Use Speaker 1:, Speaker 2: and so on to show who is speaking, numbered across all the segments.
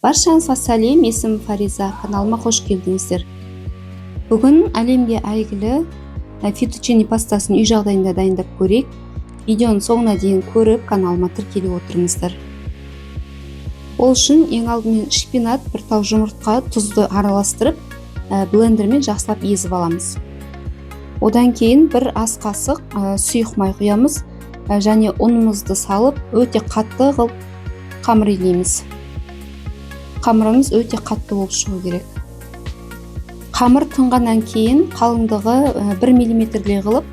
Speaker 1: Баршаңызға сәлем, есімім Фариза, каналыма қош келдіңіздер. Бүгін әлемге әйгілі фетучини пастасын үй жағдайында дайындап көрейік. Видеоны соңына дейін көріп, каналыма тіркеліп отырыңыздар. Ол үшін ең алдымен шпинат, бір тау жұмыртқа, тұзды араластырып, блендермен жақсылап езіп аламыз. Одан кейін бір ас қасық сұйық май құямыз және ұнымызды салып, өте қатты қылып қамыр илейміз. Қамырымыз өте қатты болып шығу керек. Қамыр тұнғаннан кейін қалыңдығы 1 мм-дей қылып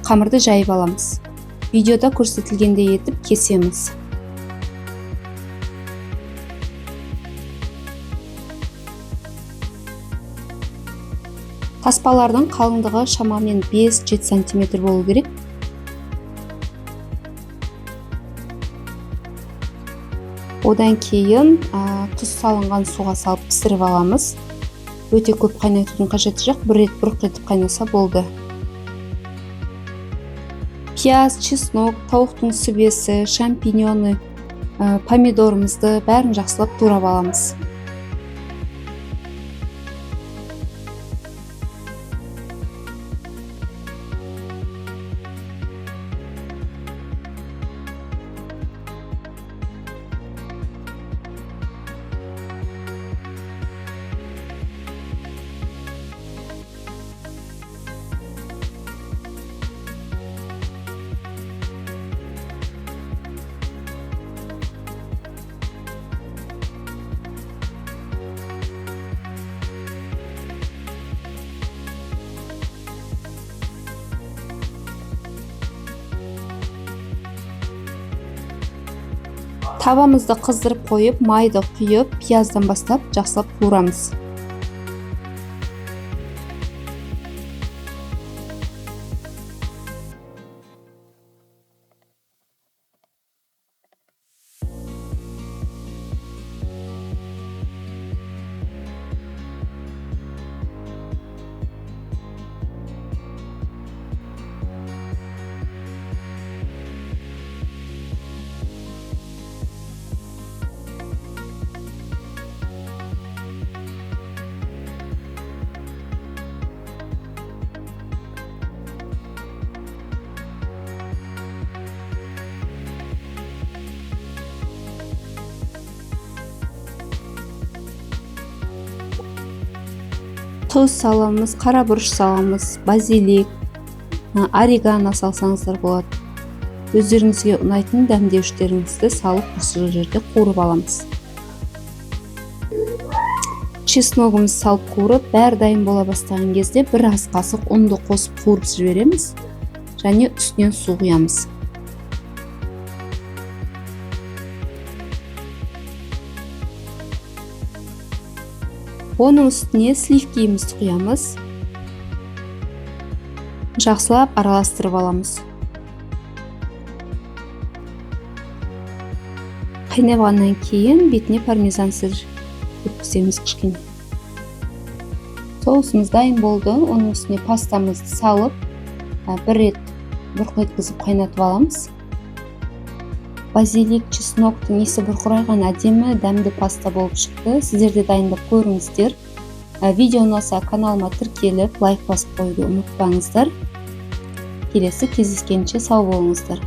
Speaker 1: қамырды жайып аламыз. Видеода көрсетілгендей етіп кесеміз. Таспалардың қалыңдығы шамамен 5-7 см болу керек. Одан кейін тұз салынған суға салып пісіріп аламыз. Өте көп қайнатудың қажеті жоқ, бір рет бұрқ етіп қайнаса болды. Пияз, чеснок, тауықтың сүбесі, шампиньоны, помидорымызды бәрін жақсылап турап аламыз. Табамызды қыздырып қойып, майды құйып, пияздан бастап жақсылап қуырамыз. Тұз саламыз, қара бұрыш саламыз, базилик, орегано салсаңыздар болады. Өздеріңізге ұнайтын дәмдеуіштеріңізді салып осы жерде қуырып аламыз. Чесногымыз салып қуырып, бәрі дайын бола бастаған кезде бір ас қасық ұнды қосып қуырып жібереміз және үстінен су құямыз. Оның үстіне сливкимізді құямыз. Жақсылап араластырып аламыз. Қайнағаннан кейін бетіне пармезан сыр өткіземіз кішкене. Соусымыз дайын болды. Оның үстіне пастамызды салып, бір рет бұрқ еткізіп қайнатып аламыз. Базилик, чесноктың иісі бұрқыраған әдемі дәмді паста болып шықты. Сіздер де дайындап көріңіздер. Видео ұнаса каналыма тіркеліп, лайк басып қоюды ұмытпаңыздар. Келесі кездескенше сау болыңыздар.